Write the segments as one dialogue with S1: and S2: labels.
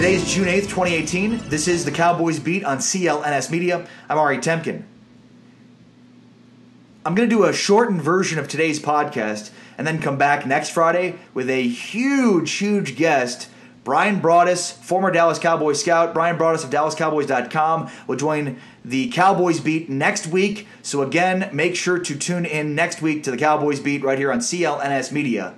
S1: Today is June 8th, 2018. This is the Cowboys Beat on CLNS Media. I'm Ari Temkin. I'm going to do a shortened version of today's podcast and then come back next Friday with a huge guest. Brian Broaddus, former Dallas Cowboys scout. Brian Broaddus of DallasCowboys.com will join the Cowboys Beat next week. So again, make sure to tune in next week to the Cowboys Beat right here on CLNS Media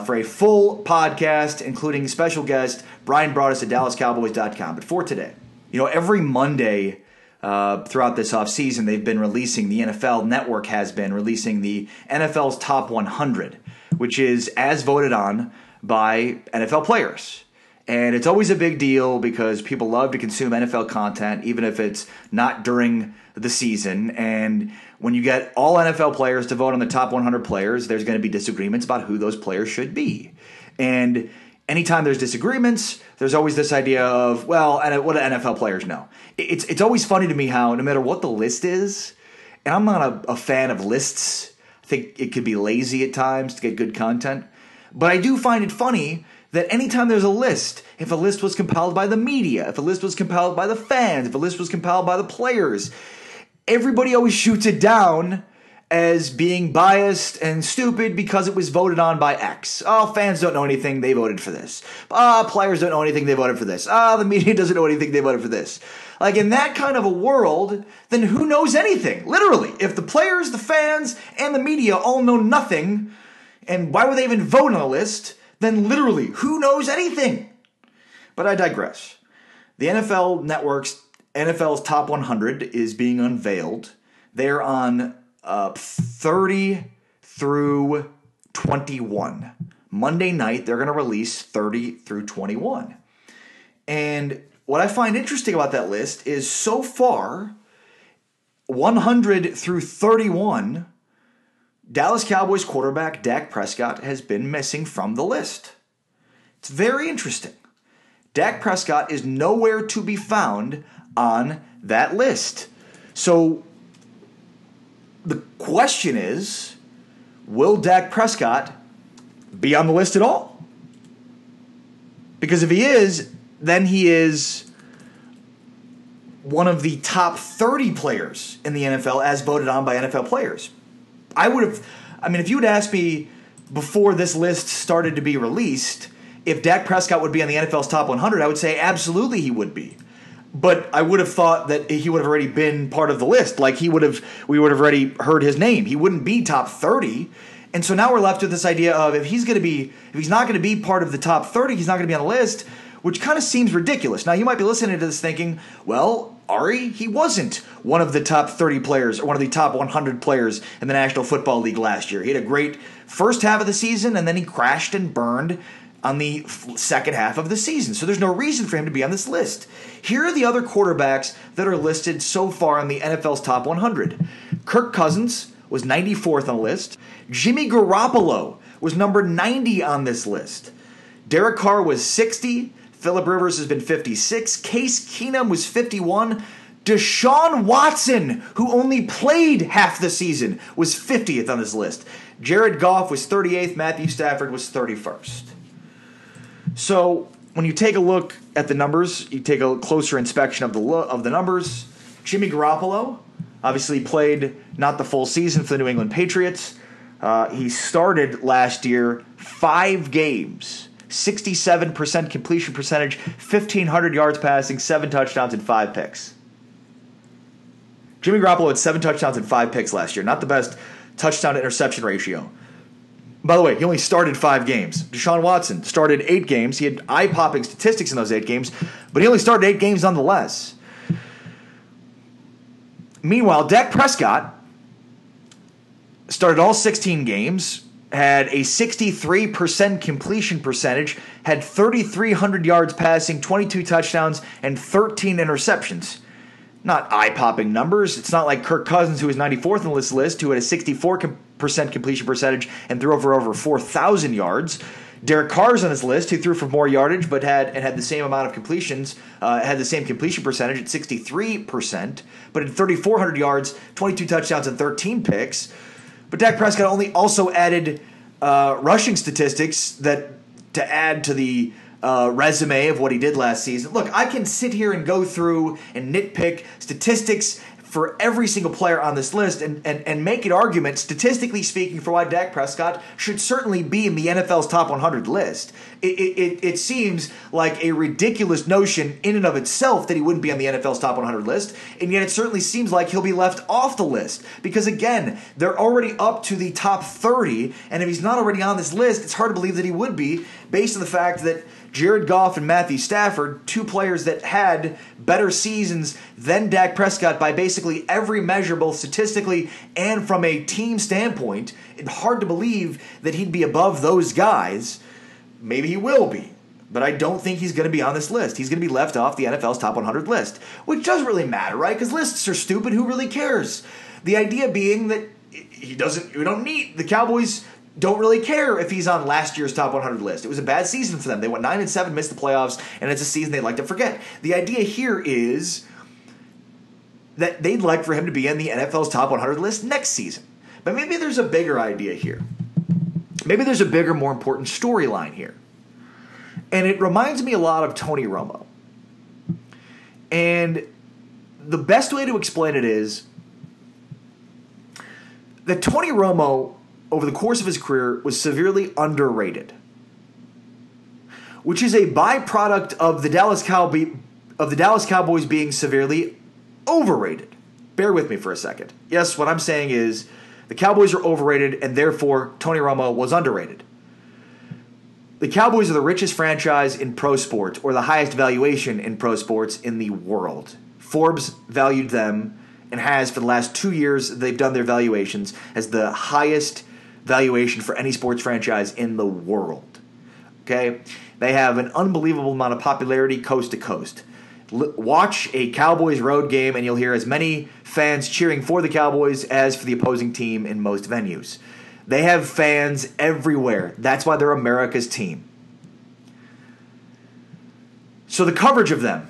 S1: for a full podcast, including special guest Brian Broaddus of DallasCowboys.com. But for today, every Monday throughout this offseason, they've been releasing, the NFL Network has been releasing the NFL's Top 100, which is as voted on by NFL players. And it's always a big deal because people love to consume NFL content, even if it's not during the season. And when you get all NFL players to vote on the top 100 players, there's going to be disagreements about who those players should be. And anytime there's disagreements, there's always this idea of, well, and what do NFL players know? It's always funny to me how no matter what the list is, and I'm not a fan of lists. I think it could be lazy at times to get good content. But I do find it funny that anytime there's a list, if a list was compiled by the media, if a list was compiled by the fans, if a list was compiled by the players, everybody always shoots it down as being biased and stupid because it was voted on by X. Oh, fans don't know anything, they voted for this. Players don't know anything, they voted for this. The media doesn't know anything, they voted for this. Like, in that kind of a world, then who knows anything? Literally, if the players, the fans, and the media all know nothing, and why would they even vote on a list? Then literally, who knows anything? But I digress. The NFL Network's NFL's Top 100 is being unveiled. They're on 30 through 21. Monday night, they're going to release 30 through 21. And what I find interesting about that list is so far, 100 through 31, Dallas Cowboys quarterback Dak Prescott has been missing from the list. It's very interesting. Dak Prescott is nowhere to be found on that list. So the question is, will Dak Prescott be on the list at all? Because if he is, then he is one of the top 30 players in the NFL as voted on by NFL players. If you would ask me before this list started to be released, if Dak Prescott would be on the NFL's Top 100, I would say absolutely he would be. But I would have thought that he would have already been part of the list. Like we would have already heard his name. He wouldn't be top 30. And so now we're left with this idea of if he's not going to be part of the top 30, he's not going to be on the list, which kind of seems ridiculous. Now you might be listening to this thinking, well, Ari, he wasn't one of the top 30 players or one of the top 100 players in the National Football League last year. He had a great first half of the season, and then he crashed and burned on the second half of the season. So there's no reason for him to be on this list. Here are the other quarterbacks that are listed so far on the NFL's Top 100. Kirk Cousins was 94th on the list. Jimmy Garoppolo was number 90 on this list. Derek Carr was 60. Phillip Rivers has been 56. Case Keenum was 51. Deshaun Watson, who only played half the season, was 50th on this list. Jared Goff was 38th. Matthew Stafford was 31st. So when you take a look at the numbers, you take a closer inspection of the numbers. Jimmy Garoppolo obviously played not the full season for the New England Patriots. He started last year 5 games. 67% completion percentage, 1,500 yards passing, 7 touchdowns, and 5 picks. Jimmy Garoppolo had 7 touchdowns and 5 picks last year. Not the best touchdown-to-interception ratio. By the way, he only started 5 games. Deshaun Watson started 8 games. He had eye-popping statistics in those 8 games, but he only started 8 games nonetheless. Meanwhile, Dak Prescott started all 16 games, had a 63% completion percentage, had 3,300 yards passing, 22 touchdowns, and 13 interceptions. Not eye-popping numbers. It's not like Kirk Cousins, who was 94th on this list, who had a 64% completion percentage and threw over 4,000 yards. Derek Carr's on this list, who threw for more yardage but had the same amount of completions, had the same completion percentage at 63%, but had 3,400 yards, 22 touchdowns, and 13 picks. But Dak Prescott also added rushing statistics that to add to the resume of what he did last season. Look, I can sit here and go through and nitpick statistics for every single player on this list and make an argument, statistically speaking, for why Dak Prescott should certainly be in the NFL's top 100 list. It seems like a ridiculous notion in and of itself that he wouldn't be on the NFL's top 100 list, and yet it certainly seems like he'll be left off the list because, again, they're already up to the top 30, and if he's not already on this list, it's hard to believe that he would be based on the fact that Jared Goff and Matthew Stafford, two players that had better seasons than Dak Prescott by basically every measure, both statistically and from a team standpoint. It's hard to believe that he'd be above those guys. Maybe he will be, but I don't think he's going to be on this list. He's going to be left off the NFL's top 100 list, which doesn't really matter, right? Because lists are stupid. Who really cares? The idea being that we don't need the Cowboys. Don't really care if he's on last year's top 100 list. It was a bad season for them. They went 9-7, missed the playoffs, and it's a season they'd like to forget. The idea here is that they'd like for him to be on the NFL's top 100 list next season. But maybe there's a bigger idea here. Maybe there's a bigger, more important storyline here. And it reminds me a lot of Tony Romo. And the best way to explain it is that Tony Romo, over the course of his career, was severely underrated, which is a byproduct of the Dallas Cowboys being severely overrated. Bear with me for a second. Yes, what I'm saying is the Cowboys are overrated, and therefore Tony Romo was underrated. The Cowboys are the richest franchise in pro sports, or the highest valuation in pro sports in the world. Forbes valued them and has for the last 2 years. They've done their valuations as the highest valuation for any sports franchise in the world. Okay? They have an unbelievable amount of popularity coast to coast. Watch a Cowboys road game and you'll hear as many fans cheering for the Cowboys as for the opposing team in most venues. They have fans everywhere. That's why they're America's team. So the coverage of them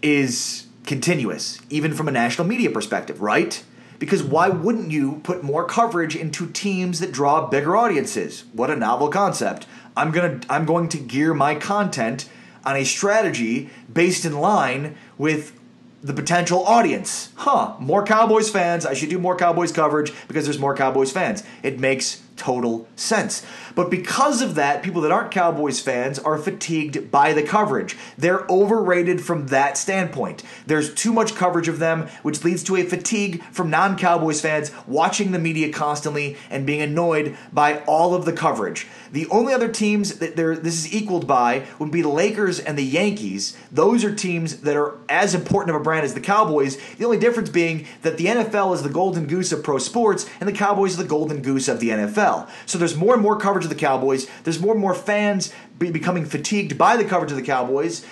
S1: is continuous, even from a national media perspective, right? Because why wouldn't you put more coverage into teams that draw bigger audiences? What a novel concept. I'm going to gear my content on a strategy based in line with the potential audience. More Cowboys fans. I should do more Cowboys coverage because there's more Cowboys fans. It makes total sense. But because of that, people that aren't Cowboys fans are fatigued by the coverage. They're overrated from that standpoint. There's too much coverage of them, which leads to a fatigue from non-Cowboys fans watching the media constantly and being annoyed by all of the coverage. The only other teams that this is equaled by would be the Lakers and the Yankees. Those are teams that are as important of a brand as the Cowboys. The only difference being that the NFL is the golden goose of pro sports and the Cowboys are the golden goose of the NFL. So there's more and more coverage of the Cowboys. There's more and more fans becoming fatigued by the coverage of the Cowboys.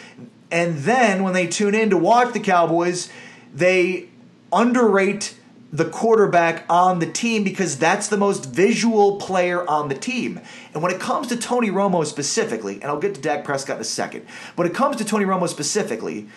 S1: And then when they tune in to watch the Cowboys, they underrate the quarterback on the team because that's the most visual player on the team. And when it comes to Tony Romo specifically, and I'll get to Dak Prescott in a second, when it comes to Tony Romo specifically,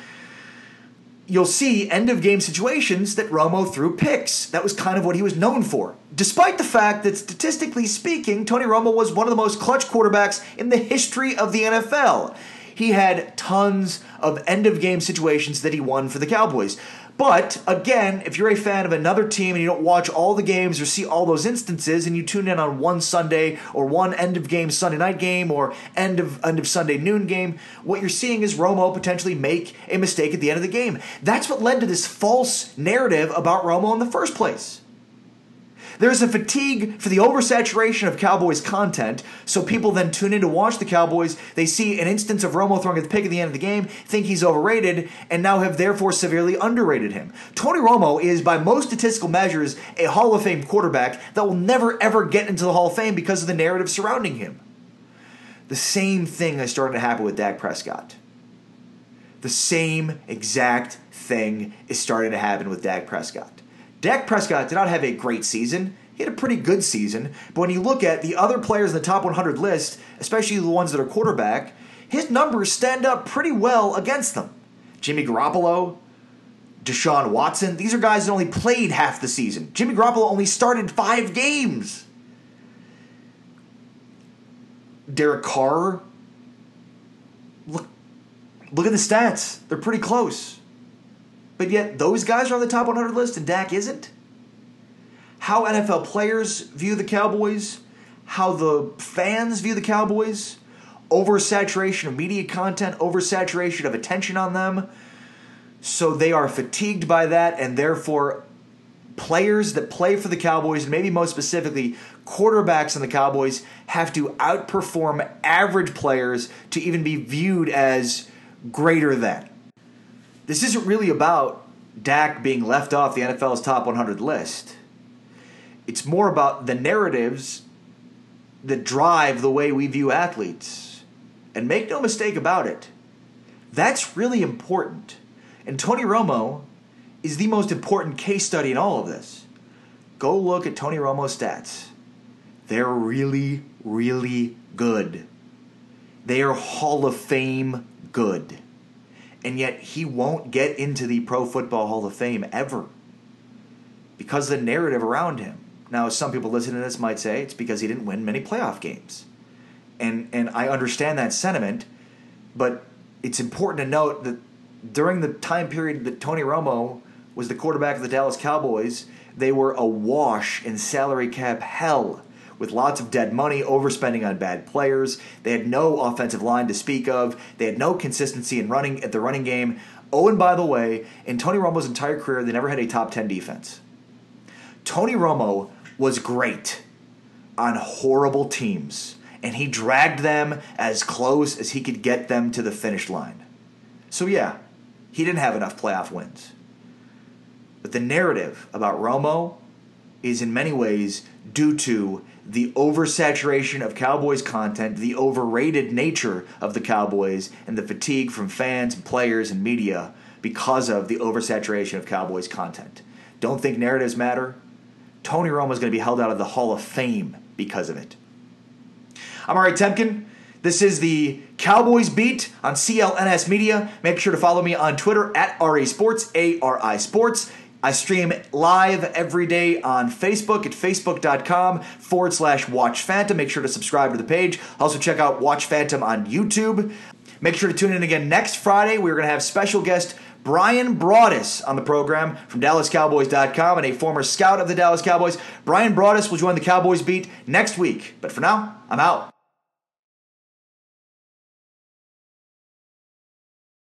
S1: you'll see end-of-game situations that Romo threw picks. That was kind of what he was known for. Despite the fact that, statistically speaking, Tony Romo was one of the most clutch quarterbacks in the history of the NFL. He had tons of end-of-game situations that he won for the Cowboys. But, again, if you're a fan of another team and you don't watch all the games or see all those instances and you tune in on one Sunday or one end-of-game Sunday night game or end of Sunday noon game, what you're seeing is Romo potentially make a mistake at the end of the game. That's what led to this false narrative about Romo in the first place. There's a fatigue for the oversaturation of Cowboys content, so people then tune in to watch the Cowboys. They see an instance of Romo throwing a pick at the end of the game, think he's overrated, and now have therefore severely underrated him. Tony Romo is, by most statistical measures, a Hall of Fame quarterback that will never ever get into the Hall of Fame because of the narrative surrounding him. The same thing is starting to happen with Dak Prescott. The same exact thing is starting to happen with Dak Prescott. Dak Prescott did not have a great season. He had a pretty good season. But when you look at the other players in the top 100 list, especially the ones that are quarterback, his numbers stand up pretty well against them. Jimmy Garoppolo, Deshaun Watson, these are guys that only played half the season. Jimmy Garoppolo only started 5 games. Derek Carr, Look at the stats. They're pretty close. But yet those guys are on the top 100 list and Dak isn't? How NFL players view the Cowboys, how the fans view the Cowboys, oversaturation of media content, oversaturation of attention on them. So they are fatigued by that, and therefore players that play for the Cowboys, and maybe most specifically quarterbacks in the Cowboys, have to outperform average players to even be viewed as greater than. This isn't really about Dak being left off the NFL's top 100 list. It's more about the narratives that drive the way we view athletes. And make no mistake about it, that's really important. And Tony Romo is the most important case study in all of this. Go look at Tony Romo's stats. They're really, really good. They are Hall of Fame good. And yet he won't get into the Pro Football Hall of Fame ever because of the narrative around him. Now, some people listening to this might say it's because he didn't win many playoff games. And I understand that sentiment, but it's important to note that during the time period that Tony Romo was the quarterback of the Dallas Cowboys, they were awash in salary cap hell with lots of dead money, overspending on bad players. They had no offensive line to speak of. They had no consistency in running at the running game. Oh, and by the way, in Tony Romo's entire career, they never had a top 10 defense. Tony Romo was great on horrible teams, and he dragged them as close as he could get them to the finish line. So yeah, he didn't have enough playoff wins. But the narrative about Romo is in many ways due to the oversaturation of Cowboys content, the overrated nature of the Cowboys, and the fatigue from fans and players and media because of the oversaturation of Cowboys content. Don't think narratives matter? Tony Romo is going to be held out of the Hall of Fame because of it. I'm Ari Temkin. This is the Cowboys Beat on CLNS Media. Make sure to follow me on Twitter at RA Sports, ARI Sports. I stream live every day on Facebook at facebook.com/Watch Phantom. Make sure to subscribe to the page. Also check out Watch Phantom on YouTube. Make sure to tune in again next Friday. We're going to have special guest Brian Broaddus on the program from DallasCowboys.com and a former scout of the Dallas Cowboys. Brian Broaddus will join the Cowboys Beat next week. But for now, I'm out.